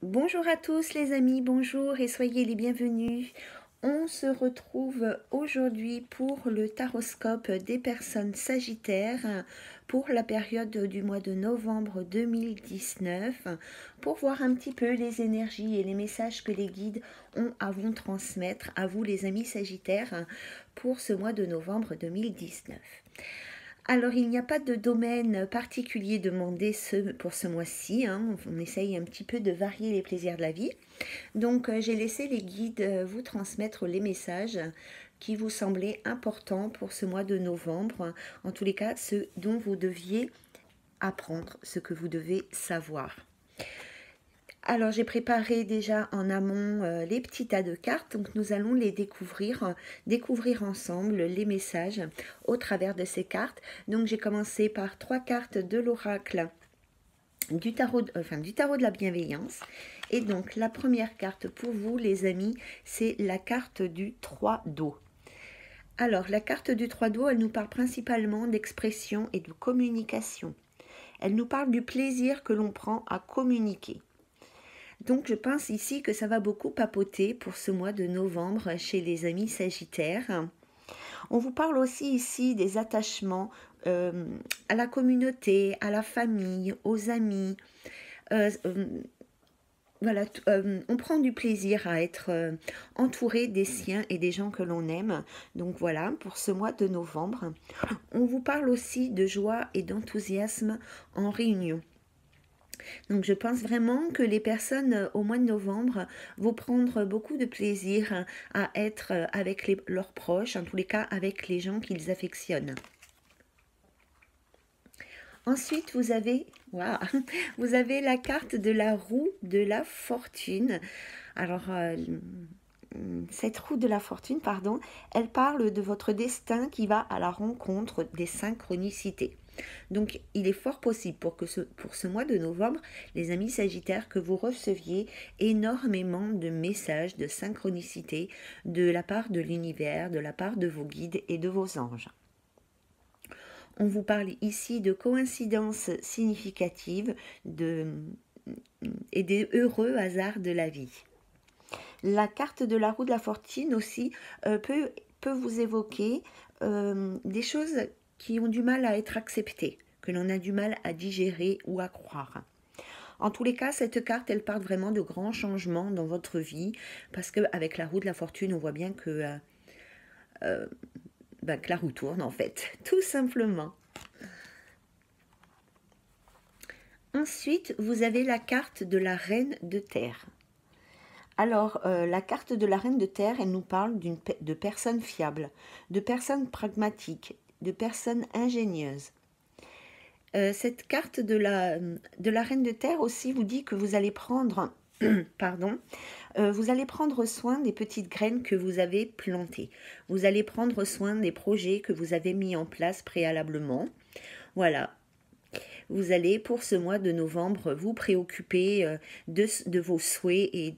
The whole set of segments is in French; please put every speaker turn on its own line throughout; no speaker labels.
Bonjour à tous les amis, bonjour et soyez les bienvenus. On se retrouve aujourd'hui pour le taroscope des personnes sagittaires pour la période du mois de novembre 2019 pour voir un petit peu les énergies et les messages que les guides ont à vous transmettre, à vous les amis sagittaires, pour ce mois de novembre 2019. Alors, il n'y a pas de domaine particulier demandé pour ce mois-ci. On essaye un petit peu de varier les plaisirs de la vie. Donc, j'ai laissé les guides vous transmettre les messages qui vous semblaient importants pour ce mois de novembre. En tous les cas, ce dont vous deviez apprendre, ce que vous devez savoir. Alors j'ai préparé déjà en amont les petits tas de cartes, donc nous allons les découvrir ensemble les messages au travers de ces cartes. Donc j'ai commencé par 3 cartes de l'oracle du tarot de la bienveillance. Et donc la première carte pour vous les amis, c'est la carte du 3 d'eau. Alors la carte du 3 d'eau, elle nous parle principalement d'expression et de communication. Elle nous parle du plaisir que l'on prend à communiquer. Donc je pense ici que ça va beaucoup papoter pour ce mois de novembre chez les amis sagittaires. On vous parle aussi ici des attachements à la communauté, à la famille, aux amis. Voilà, on prend du plaisir à être entouré des siens et des gens que l'on aime. Donc voilà, pour ce mois de novembre. On vous parle aussi de joie et d'enthousiasme en réunion. Donc je pense vraiment que les personnes au mois de novembre vont prendre beaucoup de plaisir à être avec leurs proches, en tous les cas avec les gens qu'ils affectionnent. Ensuite, vous avez la carte de la roue de la fortune. Alors, cette roue de la fortune, elle parle de votre destin qui va à la rencontre des synchronicités. Donc, il est fort possible pour ce mois de novembre, les amis sagittaires, que vous receviez énormément de messages de synchronicité de la part de l'univers, de la part de vos guides et de vos anges. On vous parle ici de coïncidences significatives et des heureux hasards de la vie. La carte de la roue de la fortune aussi peut vous évoquer des choses qui ont du mal à être acceptées, que l'on a du mal à digérer ou à croire. En tous les cas, cette carte, elle parle vraiment de grands changements dans votre vie, parce qu'avec la roue de la fortune, on voit bien que la roue tourne en fait, tout simplement. Ensuite, vous avez la carte de la reine de terre. Alors, la carte de la reine de terre, elle nous parle de personnes fiables, de personnes pragmatiques, de personnes ingénieuses. Cette carte de la reine de terre aussi vous dit que vous allez prendre, vous allez prendre soin des petites graines que vous avez plantées. Vous allez prendre soin des projets que vous avez mis en place préalablement. Voilà. Vous allez, pour ce mois de novembre, vous préoccuper de vos souhaits et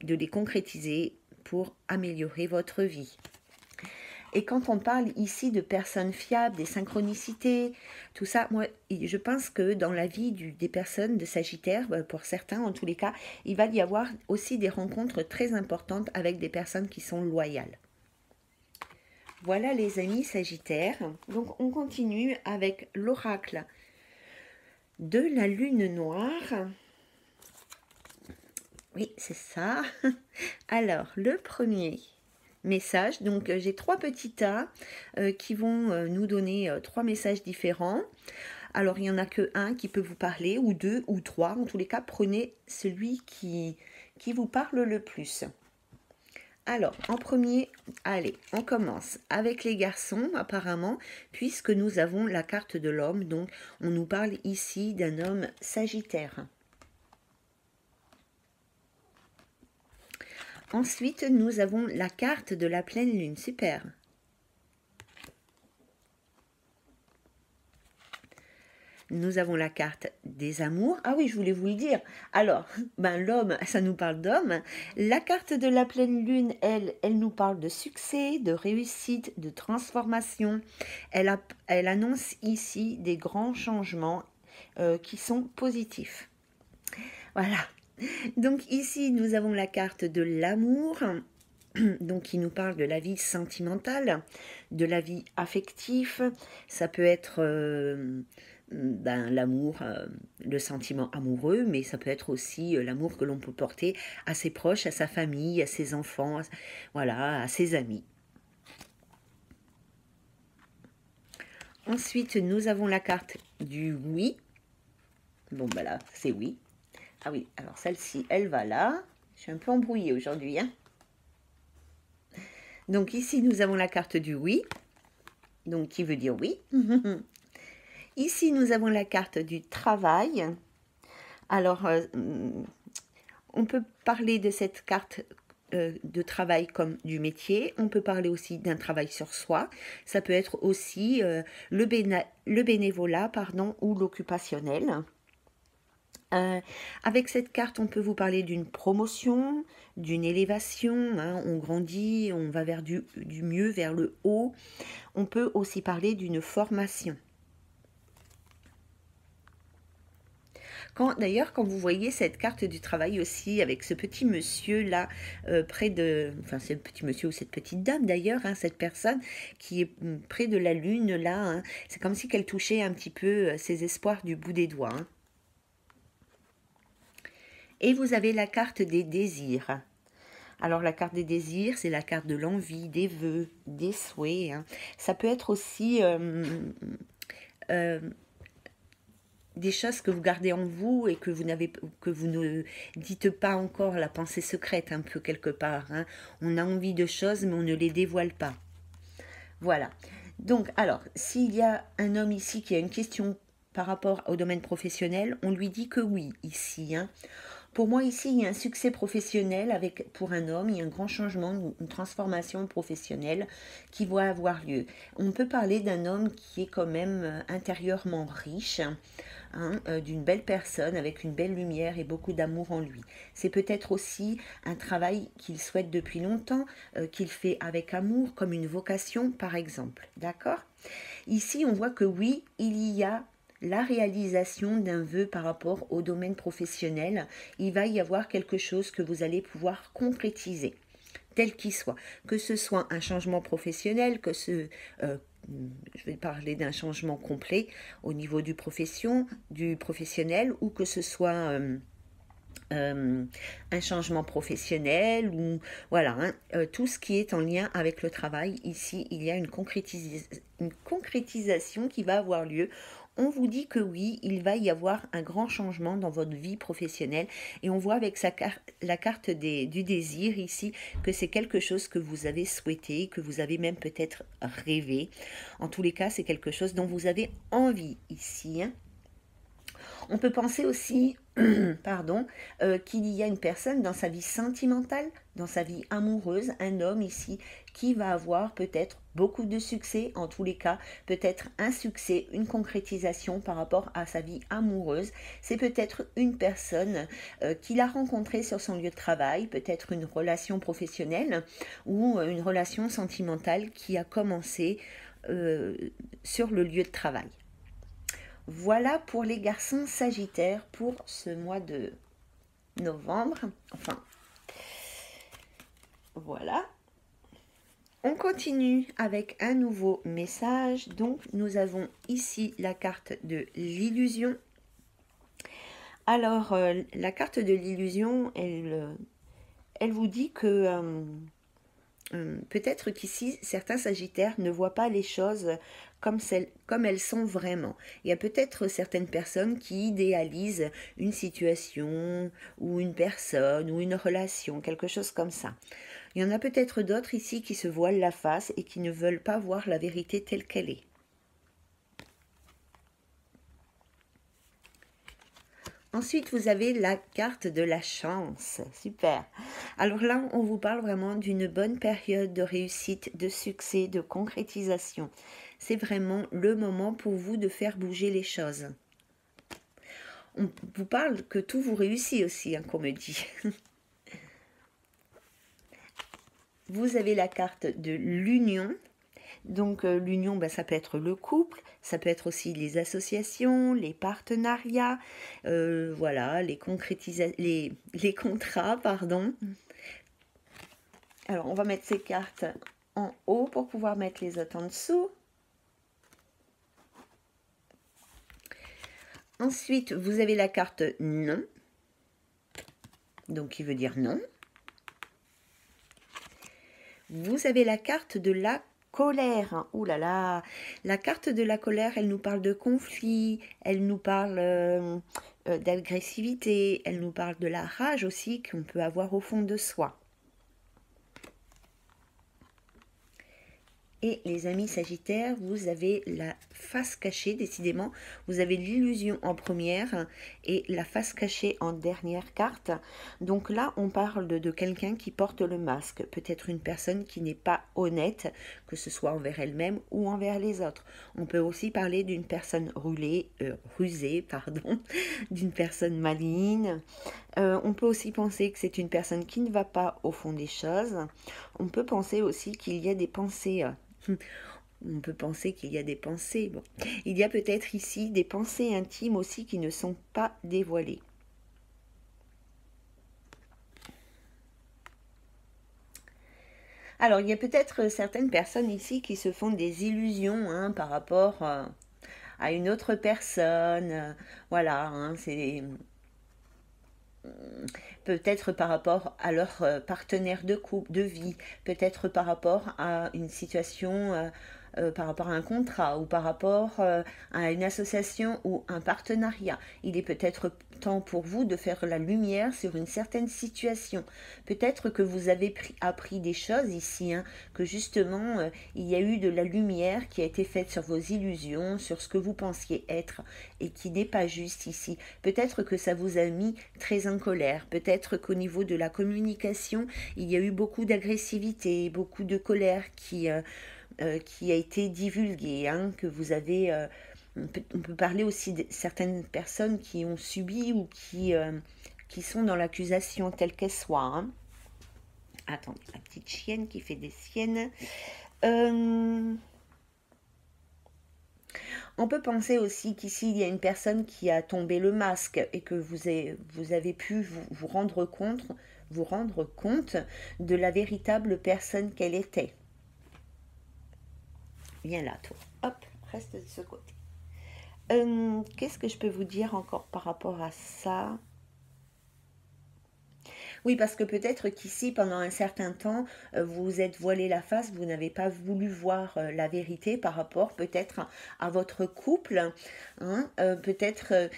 de les concrétiser pour améliorer votre vie. Et quand on parle ici de personnes fiables, des synchronicités, tout ça, moi, je pense que dans la vie des personnes de Sagittaire, pour certains en tous les cas, il va y avoir aussi des rencontres très importantes avec des personnes qui sont loyales. Voilà les amis Sagittaires. Donc on continue avec l'oracle de la lune noire. Oui, c'est ça. Alors, le premier message, donc j'ai 3 petits tas qui vont nous donner 3 messages différents. Alors, il n'y en a que un qui peut vous parler, ou 2 ou 3. En tous les cas, prenez celui qui vous parle le plus. Alors, en premier, allez, on commence avec les garçons, apparemment, puisque nous avons la carte de l'homme. Donc, on nous parle ici d'un homme sagittaire. Ensuite, nous avons la carte de la pleine lune. Super. Nous avons la carte des amours. Ah oui, je voulais vous le dire. Alors, l'homme, ça nous parle d'homme. La carte de la pleine lune, elle nous parle de succès, de réussite, de transformation. Elle annonce ici des grands changements qui sont positifs. Voilà. Donc ici, nous avons la carte de l'amour, donc qui nous parle de la vie sentimentale, de la vie affective. Ça peut être l'amour, le sentiment amoureux, mais ça peut être aussi l'amour que l'on peut porter à ses proches, à sa famille, à ses enfants, voilà, à ses amis. Ensuite, nous avons la carte du oui. Bon, bah là, c'est oui. Ah oui, alors celle-ci, elle va là. Je suis un peu embrouillée aujourd'hui, hein. Donc ici, nous avons la carte du oui, donc qui veut dire oui. Ici, nous avons la carte du travail. Alors, on peut parler de cette carte de travail comme du métier. On peut parler aussi d'un travail sur soi. Ça peut être aussi le bénévolat, pardon, ou l'occupationnel. Avec cette carte, on peut vous parler d'une promotion, d'une élévation, hein, on grandit, on va vers du mieux, vers le haut. On peut aussi parler d'une formation. D'ailleurs, quand vous voyez cette carte du travail aussi, avec ce petit monsieur là, près de... Enfin, c'est le petit monsieur ou cette petite dame d'ailleurs, hein, cette personne qui est près de la lune là, hein, c'est comme si qu'elle touchait un petit peu ses espoirs du bout des doigts. Hein. Et vous avez la carte des désirs. Alors la carte des désirs, c'est la carte de l'envie, des vœux, des souhaits. Hein. Ça peut être aussi des choses que vous gardez en vous et que vous ne dites pas encore, la pensée secrète un peu quelque part. Hein. On a envie de choses mais on ne les dévoile pas. Voilà. Donc alors, s'il y a un homme ici qui a une question par rapport au domaine professionnel, on lui dit que oui ici. Hein. Pour moi, ici, il y a un succès professionnel pour un homme, il y a un grand changement, une transformation professionnelle qui va avoir lieu. On peut parler d'un homme qui est quand même intérieurement riche, hein, d'une belle personne avec une belle lumière et beaucoup d'amour en lui. C'est peut-être aussi un travail qu'il souhaite depuis longtemps, qu'il fait avec amour, comme une vocation par exemple. D'accord ? Ici, on voit que oui, il y a la réalisation d'un vœu par rapport au domaine professionnel. Il va y avoir quelque chose que vous allez pouvoir concrétiser, tel qu'il soit. Que ce soit un changement professionnel, je vais parler d'un changement complet au niveau du professionnel, ou que ce soit un changement professionnel, ou voilà, hein, tout ce qui est en lien avec le travail. Ici, il y a une concrétisation qui va avoir lieu. On vous dit que oui, il va y avoir un grand changement dans votre vie professionnelle et on voit avec la carte du désir ici que c'est quelque chose que vous avez souhaité, que vous avez même peut-être rêvé. En tous les cas, c'est quelque chose dont vous avez envie ici. Hein. On peut penser aussi pardon, qu'il y a une personne dans sa vie sentimentale, dans sa vie amoureuse, un homme ici qui va avoir peut-être beaucoup de succès, en tous les cas, peut-être un succès, une concrétisation par rapport à sa vie amoureuse. C'est peut-être une personne qu'il a rencontrée sur son lieu de travail, peut-être une relation professionnelle ou une relation sentimentale qui a commencé sur le lieu de travail. Voilà pour les garçons sagittaires pour ce mois de novembre. Enfin, voilà. On continue avec un nouveau message. Donc, nous avons ici la carte de l'illusion. Alors, la carte de l'illusion, elle vous dit que peut-être qu'ici, certains sagittaires ne voient pas les choses comme elles sont vraiment. Il y a peut-être certaines personnes qui idéalisent une situation ou une personne ou une relation, quelque chose comme ça. Il y en a peut-être d'autres ici qui se voilent la face et qui ne veulent pas voir la vérité telle qu'elle est. Ensuite, vous avez la carte de la chance. Super. Alors là, on vous parle vraiment d'une bonne période de réussite, de succès, de concrétisation. C'est vraiment le moment pour vous de faire bouger les choses. On vous parle que tout vous réussit aussi, hein, qu'on me dit. Vous avez la carte de l'union. Donc l'union, ben, ça peut être le couple, ça peut être aussi les associations, les partenariats, voilà, les contrats, pardon. Alors on va mettre ces cartes en haut pour pouvoir mettre les autres en dessous. Ensuite, vous avez la carte non, donc qui veut dire non. Vous avez la carte de la colère. Ouh là là, la carte de la colère, elle nous parle de conflit, elle nous parle d'agressivité, elle nous parle de la rage aussi qu'on peut avoir au fond de soi. Et les amis Sagittaires, vous avez la face cachée, décidément. Vous avez l'illusion en première et la face cachée en dernière carte. Donc là, on parle de quelqu'un qui porte le masque. Peut-être une personne qui n'est pas honnête, que ce soit envers elle-même ou envers les autres. On peut aussi parler d'une personne rusée, pardon, d'une personne maligne. On peut aussi penser que c'est une personne qui ne va pas au fond des choses. On peut penser aussi qu'il y a des pensées... On peut penser qu'il y a des pensées. Bon. Il y a peut-être ici des pensées intimes aussi qui ne sont pas dévoilées. Alors, il y a peut-être certaines personnes ici qui se font des illusions hein, par rapport à une autre personne. Voilà, hein, c'est peut-être par rapport à leur partenaire de couple, de vie, peut-être par rapport à une situation, par rapport à un contrat ou par rapport à une association ou un partenariat. Il est peut-être temps pour vous de faire la lumière sur une certaine situation. Peut-être que vous avez appris des choses ici, hein, que justement il y a eu de la lumière qui a été faite sur vos illusions, sur ce que vous pensiez être et qui n'est pas juste ici. Peut-être que ça vous a mis très en colère, peut-être qu'au niveau de la communication, il y a eu beaucoup d'agressivité, beaucoup de colère qui a été divulguée, hein, que vous avez... on peut parler aussi de certaines personnes qui ont subi ou qui sont dans l'accusation telle qu'elle soit. Hein. Attendez, la petite chienne qui fait des siennes. On peut penser aussi qu'ici, il y a une personne qui a tombé le masque et que vous avez pu vous rendre compte de la véritable personne qu'elle était. Viens là, toi. Hop, reste de ce côté. Qu'est-ce que je peux vous dire encore par rapport à ça ? Oui, parce que peut-être qu'ici, pendant un certain temps, vous vous êtes voilé la face, vous n'avez pas voulu voir la vérité par rapport peut-être à votre couple. Hein, peut-être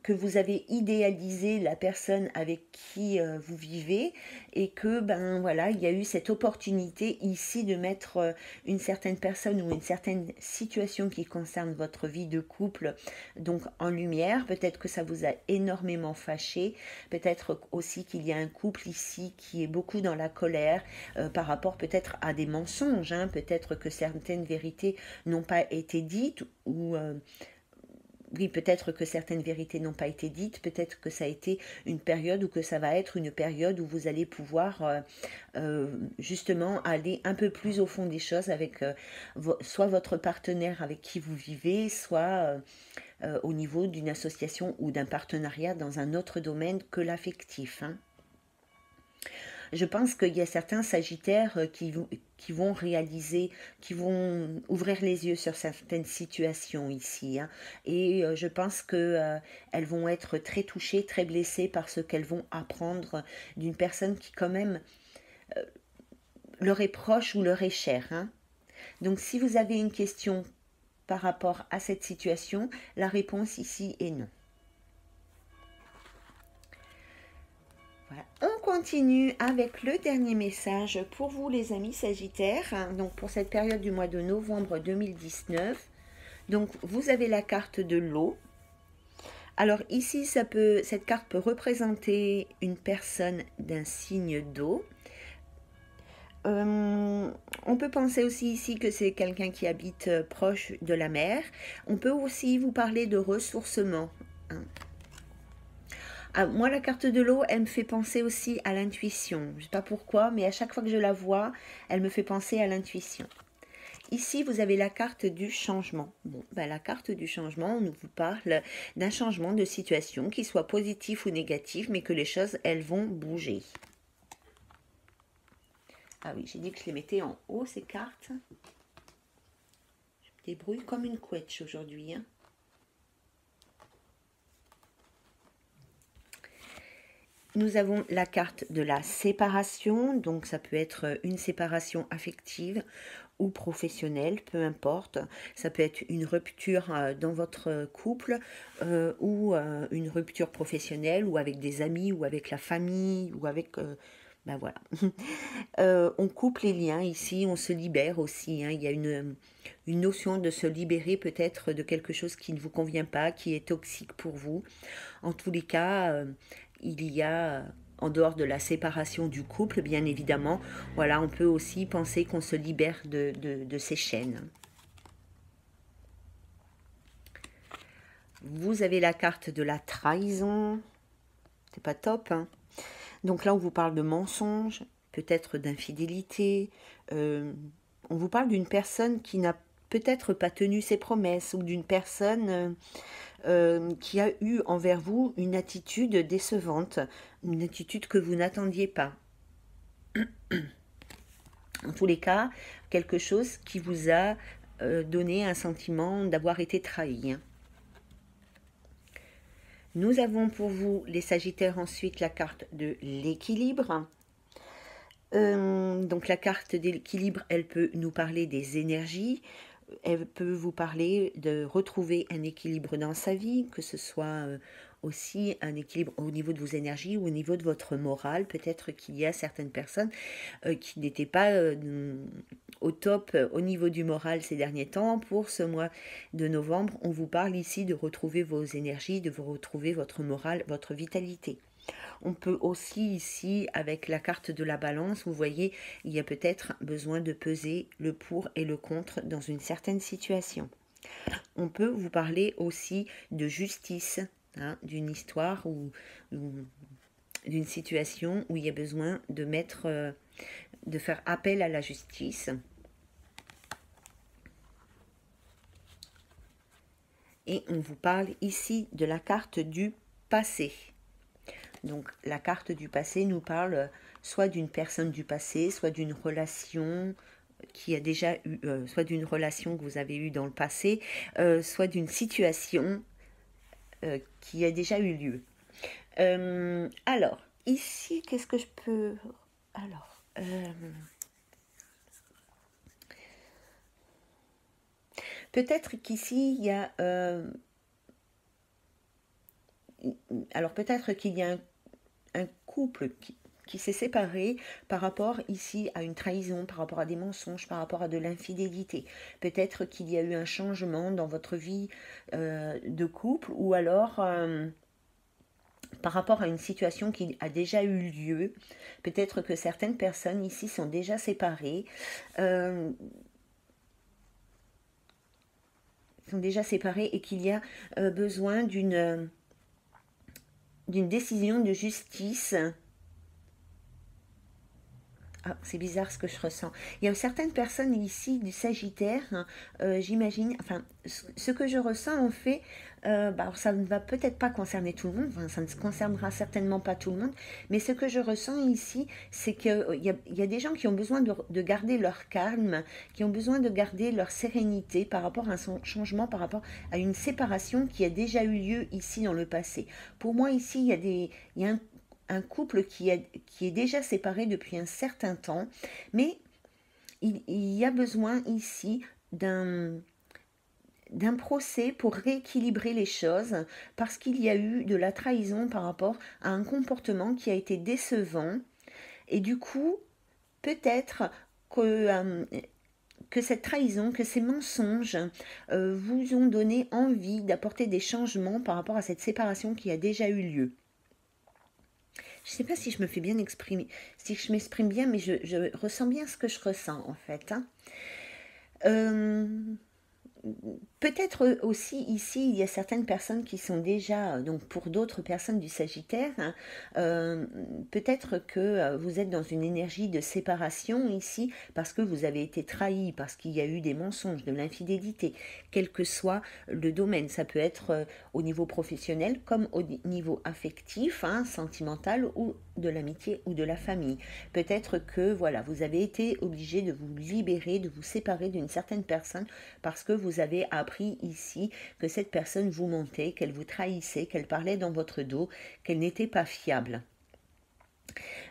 que vous avez idéalisé la personne avec qui vous vivez et que ben voilà, il y a eu cette opportunité ici de mettre une certaine personne ou une certaine situation qui concerne votre vie de couple donc en lumière. Peut-être que ça vous a énormément fâché, peut-être aussi qu'il y a un couple ici qui est beaucoup dans la colère par rapport peut-être à des mensonges, hein. Peut-être que certaines vérités n'ont pas été dites ou oui, peut-être que certaines vérités n'ont pas été dites, peut-être que ça a été une période ou que ça va être une période où vous allez pouvoir justement aller un peu plus au fond des choses avec soit votre partenaire avec qui vous vivez, soit au niveau d'une association ou d'un partenariat dans un autre domaine que l'affectif. Hein. Je pense qu'il y a certains Sagittaires qui vont réaliser, qui vont ouvrir les yeux sur certaines situations ici. Hein. Et je pense qu'elles vont être très touchées, très blessées par ce qu'elles vont apprendre d'une personne qui quand même leur est proche ou leur est chère. Hein. Donc si vous avez une question par rapport à cette situation, la réponse ici est non. Voilà. On continue avec le dernier message pour vous les amis Sagittaires, donc pour cette période du mois de novembre 2019. Donc vous avez la carte de l'eau. Alors ici, cette carte peut représenter une personne d'un signe d'eau. On peut penser aussi ici que c'est quelqu'un qui habite proche de la mer. On peut aussi vous parler de ressourcement. Hein. Ah, moi, la carte de l'eau, elle me fait penser aussi à l'intuition. Je ne sais pas pourquoi, mais à chaque fois que je la vois, elle me fait penser à l'intuition. Ici, vous avez la carte du changement. Bon, ben, la carte du changement, on vous parle d'un changement de situation, qu'il soit positif ou négatif, mais que les choses, elles vont bouger. Ah oui, j'ai dit que je les mettais en haut, ces cartes. Je me débrouille comme une couette aujourd'hui, hein. Nous avons la carte de la séparation, donc ça peut être une séparation affective ou professionnelle, peu importe. Ça peut être une rupture dans votre couple ou une rupture professionnelle ou avec des amis ou avec la famille ou avec... ben voilà. On coupe les liens ici, on se libère aussi, hein. Il y a une notion de se libérer peut-être de quelque chose qui ne vous convient pas, qui est toxique pour vous. En tous les cas, il y a, en dehors de la séparation du couple, bien évidemment, voilà, on peut aussi penser qu'on se libère de ces chaînes. Vous avez la carte de la trahison. C'est pas top, hein. Donc là, on vous parle de mensonges, peut-être d'infidélité. On vous parle d'une personne qui n'a peut-être pas tenu ses promesses ou d'une personne qui a eu envers vous une attitude décevante, une attitude que vous n'attendiez pas. En tous les cas, quelque chose qui vous a donné un sentiment d'avoir été trahi, hein. Nous avons pour vous, les Sagittaires, ensuite la carte de l'équilibre. Donc la carte d'équilibre, elle peut nous parler des énergies, elle peut vous parler de retrouver un équilibre dans sa vie, que ce soit aussi un équilibre au niveau de vos énergies ou au niveau de votre morale. Peut-être qu'il y a certaines personnes qui n'étaient pas au top au niveau du moral ces derniers temps. Pour ce mois de novembre, on vous parle ici de retrouver vos énergies, de vous retrouver votre morale, votre vitalité. On peut aussi ici, avec la carte de la balance, vous voyez, il y a peut-être besoin de peser le pour et le contre dans une certaine situation. On peut vous parler aussi de justice, hein, d'une histoire ou d'une situation où il y a besoin de de faire appel à la justice. Et on vous parle ici de la carte du passé. Donc la carte du passé nous parle soit d'une personne du passé, soit d'une relation qui a déjà eu, soit d'une relation que vous avez eue dans le passé, soit d'une situation qui a déjà eu lieu. Alors, ici, qu'est-ce que je peux... Alors, peut-être qu'ici, il y a... alors, peut-être qu'il y a un couple qui s'est séparé par rapport ici à une trahison, par rapport à des mensonges, par rapport à de l'infidélité. Peut-être qu'il y a eu un changement dans votre vie de couple ou alors par rapport à une situation qui a déjà eu lieu. Peut-être que certaines personnes ici sont déjà séparées. Et qu'il y a besoin d'une décision de justice. Ah, c'est bizarre ce que je ressens. Il y a certaines personnes ici du Sagittaire, hein, j'imagine, enfin, ce que je ressens en fait, ça ne va peut-être pas concerner tout le monde, enfin, ça ne concernera certainement pas tout le monde, mais ce que je ressens ici, c'est qu'il y a des gens qui ont besoin de garder leur calme, qui ont besoin de garder leur sérénité par rapport à un changement, par rapport à une séparation qui a déjà eu lieu ici dans le passé. Pour moi, ici, il y a un couple qui est déjà séparé depuis un certain temps, mais il y a besoin ici d'un procès pour rééquilibrer les choses parce qu'il y a eu de la trahison par rapport à un comportement qui a été décevant et du coup peut-être que cette trahison, que ces mensonges vous ont donné envie d'apporter des changements par rapport à cette séparation qui a déjà eu lieu. Je ne sais pas si je me fais bien exprimer, si je m'exprime bien, mais je ressens bien ce que je ressens en fait, hein. Peut-être aussi ici, il y a certaines personnes qui sont déjà, donc pour d'autres personnes du Sagittaire, hein, peut-être que vous êtes dans une énergie de séparation ici parce que vous avez été trahi, parce qu'il y a eu des mensonges, de l'infidélité, quel que soit le domaine. Ça peut être au niveau professionnel comme au niveau affectif, hein, sentimental ou de l'amitié ou de la famille. Peut-être que voilà, vous avez été obligé de vous libérer, de vous séparer d'une certaine personne parce que vous avez appris ici que cette personne vous mentait, qu'elle vous trahissait, qu'elle parlait dans votre dos, qu'elle n'était pas fiable.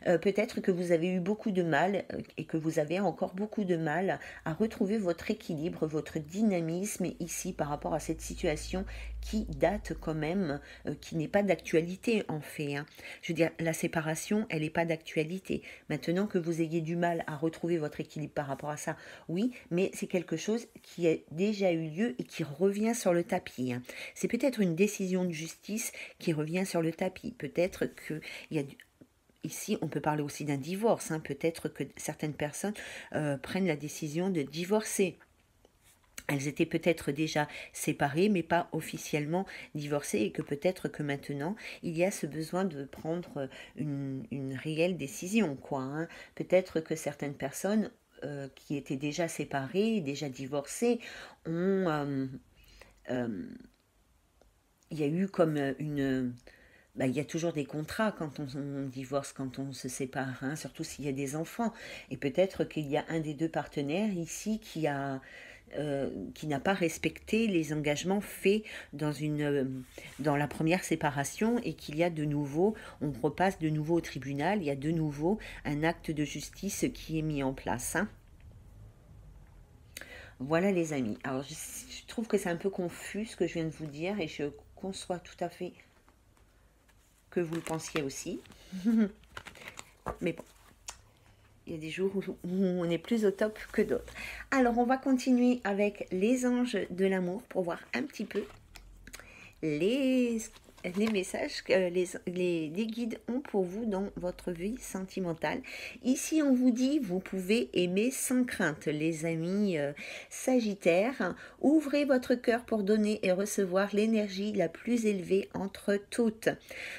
Peut-être que vous avez eu beaucoup de mal et que vous avez encore beaucoup de mal à retrouver votre équilibre, votre dynamisme ici par rapport à cette situation qui date quand même, qui n'est pas d'actualité en fait, hein. Je veux dire, la séparation, elle n'est pas d'actualité. Maintenant que vous ayez du mal à retrouver votre équilibre par rapport à ça, oui, mais c'est quelque chose qui a déjà eu lieu et qui revient sur le tapis, hein. C'est peut-être une décision de justice qui revient sur le tapis. Peut-être qu'il y a ici, on peut parler aussi d'un divorce, hein. Peut-être que certaines personnes prennent la décision de divorcer. Elles étaient peut-être déjà séparées, mais pas officiellement divorcées, et que peut-être que maintenant, il y a ce besoin de prendre une réelle décision, quoi, hein. Peut-être que certaines personnes qui étaient déjà séparées, déjà divorcées, ont... il y a eu comme une... Bah, il y a toujours des contrats quand on divorce, quand on se sépare, hein, surtout s'il y a des enfants. Et peut-être qu'il y a un des deux partenaires ici qui n'a pas respecté les engagements faits dans la première séparation et qu'il y a de nouveau, on repasse de nouveau au tribunal, il y a de nouveau un acte de justice qui est mis en place, hein. Voilà les amis. Alors je trouve que c'est un peu confus ce que je viens de vous dire et je conçois tout à fait que vous le pensiez aussi. Mais bon, il y a des jours où on est plus au top que d'autres. Alors, on va continuer avec les anges de l'amour pour voir un petit peu les messages que les guides ont pour vous dans votre vie sentimentale. Ici, on vous dit, vous pouvez aimer sans crainte, les amis Sagittaires. Ouvrez votre cœur pour donner et recevoir l'énergie la plus élevée entre toutes.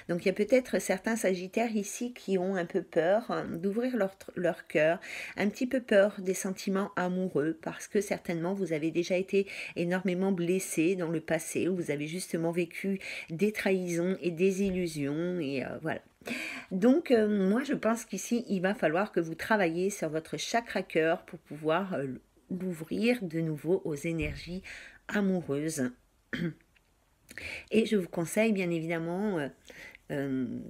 Donc, il y a peut-être certains Sagittaires ici qui ont un peu peur d'ouvrir leur cœur, un petit peu peur des sentiments amoureux, parce que certainement, vous avez déjà été énormément blessés dans le passé, où vous avez justement vécu des trahisons et des illusions, et voilà. Donc, moi, je pense qu'ici, il va falloir que vous travailliez sur votre chakra cœur pour pouvoir l'ouvrir de nouveau aux énergies amoureuses. Et je vous conseille, bien évidemment, de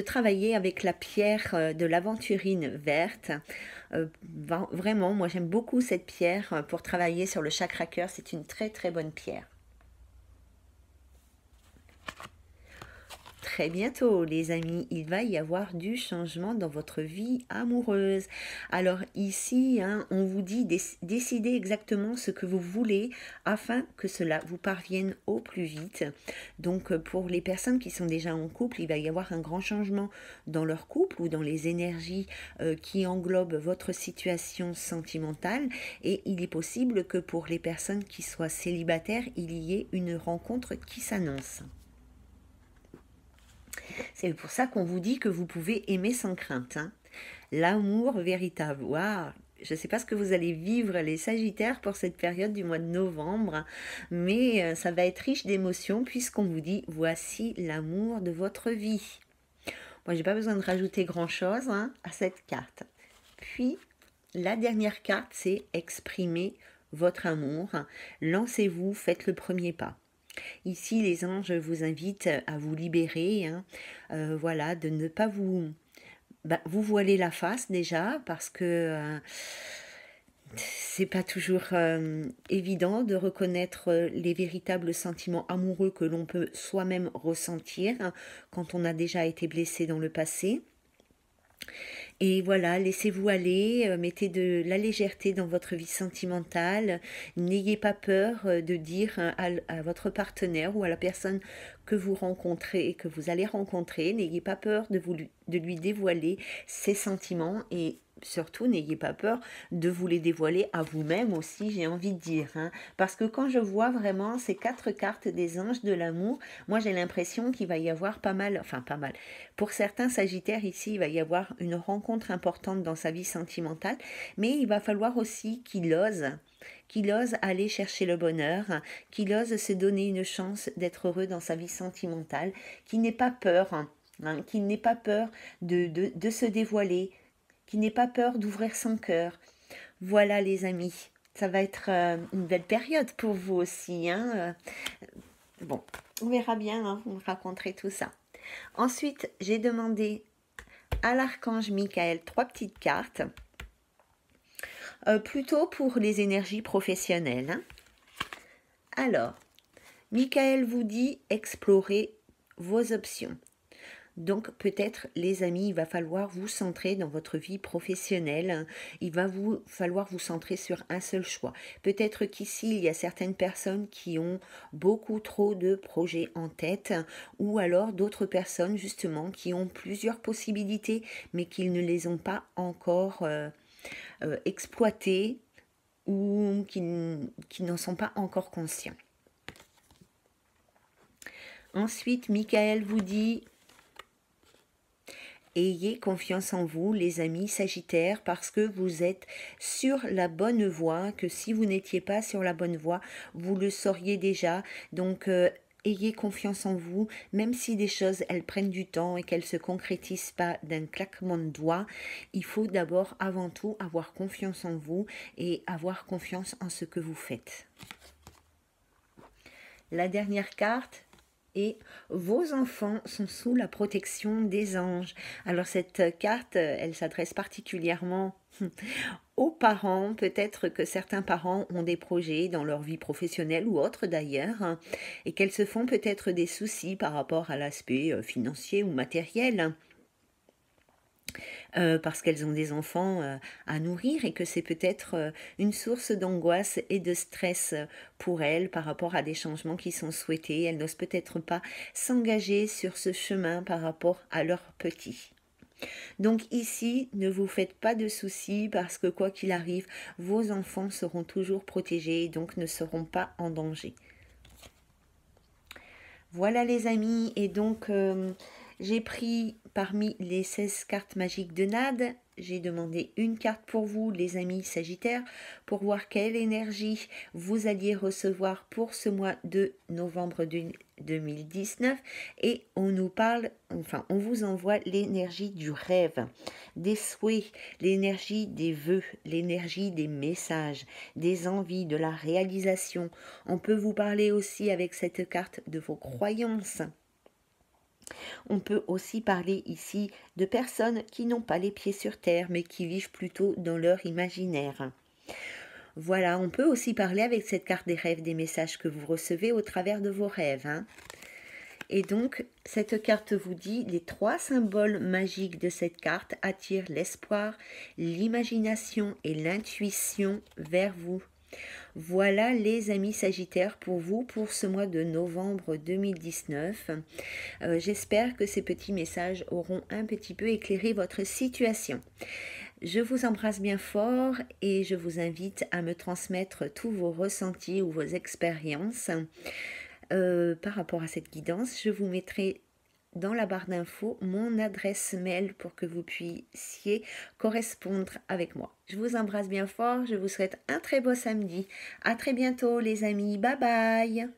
travailler avec la pierre de l'aventurine verte. Vraiment, moi, j'aime beaucoup cette pierre pour travailler sur le chakra cœur. C'est une très, très bonne pierre. Très bientôt, les amis, il va y avoir du changement dans votre vie amoureuse. Alors ici, hein, on vous dit décidez exactement ce que vous voulez afin que cela vous parvienne au plus vite. Donc pour les personnes qui sont déjà en couple, il va y avoir un grand changement dans leur couple ou dans les énergies qui englobent votre situation sentimentale. Et il est possible que pour les personnes qui soient célibataires, il y ait une rencontre qui s'annonce. C'est pour ça qu'on vous dit que vous pouvez aimer sans crainte, hein. L'amour véritable. Waouh! Je ne sais pas ce que vous allez vivre les Sagittaires pour cette période du mois de novembre, mais ça va être riche d'émotions puisqu'on vous dit voici l'amour de votre vie. Moi, j'ai pas besoin de rajouter grand-chose, hein, à cette carte. Puis, la dernière carte, c'est exprimer votre amour. Lancez-vous, faites le premier pas. Ici, les anges vous invitent à vous libérer, hein, voilà, de ne pas vous voiler la face déjà, parce que c'est pas toujours évident de reconnaître les véritables sentiments amoureux que l'on peut soi-même ressentir hein, quand on a déjà été blessé dans le passé. Et voilà, laissez-vous aller, mettez de la légèreté dans votre vie sentimentale. N'ayez pas peur de dire à votre partenaire ou à la personne que vous rencontrez et que vous allez rencontrer, n'ayez pas peur de lui dévoiler ses sentiments et surtout, n'ayez pas peur de vous les dévoiler à vous-même aussi, j'ai envie de dire. Hein. Parce que quand je vois vraiment ces 4 cartes des anges de l'amour, moi j'ai l'impression qu'il va y avoir pas mal, enfin pas mal. Pour certains Sagittaires ici, il va y avoir une rencontre importante dans sa vie sentimentale, mais il va falloir aussi qu'il ose aller chercher le bonheur, qu'il ose se donner une chance d'être heureux dans sa vie sentimentale, qu'il n'ait pas peur, qu'il n'ait pas peur de se dévoiler, qu'il n'ait pas peur d'ouvrir son cœur. Voilà les amis, ça va être une belle période pour vous aussi. Hein. Bon, on verra bien, hein, vous me raconterez tout ça. Ensuite, j'ai demandé à l'archange Michael 3 petites cartes, plutôt pour les énergies professionnelles. Hein. Alors, Michael vous dit explorer vos options. Donc peut-être les amis, il va falloir vous centrer dans votre vie professionnelle, il va vous falloir vous centrer sur un seul choix. Peut-être qu'ici il y a certaines personnes qui ont beaucoup trop de projets en tête, ou alors d'autres personnes justement qui ont plusieurs possibilités mais qui ne les ont pas encore exploitées ou qui n'en sont pas encore conscients. Ensuite, Michael vous dit ayez confiance en vous, les amis Sagittaires, parce que vous êtes sur la bonne voie, que si vous n'étiez pas sur la bonne voie, vous le sauriez déjà. Donc, ayez confiance en vous, même si des choses, elles prennent du temps et qu'elles ne se concrétisent pas d'un claquement de doigts. Il faut d'abord, avant tout, avoir confiance en vous et avoir confiance en ce que vous faites. La dernière carte, et vos enfants sont sous la protection des anges. Alors cette carte, elle s'adresse particulièrement aux parents. Peut-être que certains parents ont des projets dans leur vie professionnelle ou autre d'ailleurs, hein, et qu'elles se font peut-être des soucis par rapport à l'aspect financier ou matériel. Parce qu'elles ont des enfants à nourrir et que c'est peut-être une source d'angoisse et de stress pour elles par rapport à des changements qui sont souhaités. Elles n'osent peut-être pas s'engager sur ce chemin par rapport à leurs petits. Donc ici, ne vous faites pas de soucis parce que quoi qu'il arrive, vos enfants seront toujours protégés et donc ne seront pas en danger. Voilà les amis, et donc j'ai pris parmi les 16 cartes magiques de Nade, j'ai demandé une carte pour vous les amis Sagittaires, pour voir quelle énergie vous alliez recevoir pour ce mois de novembre 2019, et on nous parle, enfin on vous envoie l'énergie du rêve, des souhaits, l'énergie des vœux, l'énergie des messages, des envies, de la réalisation. On peut vous parler aussi avec cette carte de vos croyances. On peut aussi parler ici de personnes qui n'ont pas les pieds sur terre, mais qui vivent plutôt dans leur imaginaire. Voilà, on peut aussi parler avec cette carte des rêves, des messages que vous recevez au travers de vos rêves. Hein. Et donc, cette carte vous dit, les 3 symboles magiques de cette carte attirent l'espoir, l'imagination et l'intuition vers vous. Voilà les amis Sagittaires pour vous pour ce mois de novembre 2019. J'espère que ces petits messages auront un petit peu éclairé votre situation. Je vous embrasse bien fort et je vous invite à me transmettre tous vos ressentis ou vos expériences par rapport à cette guidance. Je vous mettrai dans la barre d'infos mon adresse mail pour que vous puissiez correspondre avec moi. Je vous embrasse bien fort, je vous souhaite un très beau samedi. À très bientôt les amis, bye bye.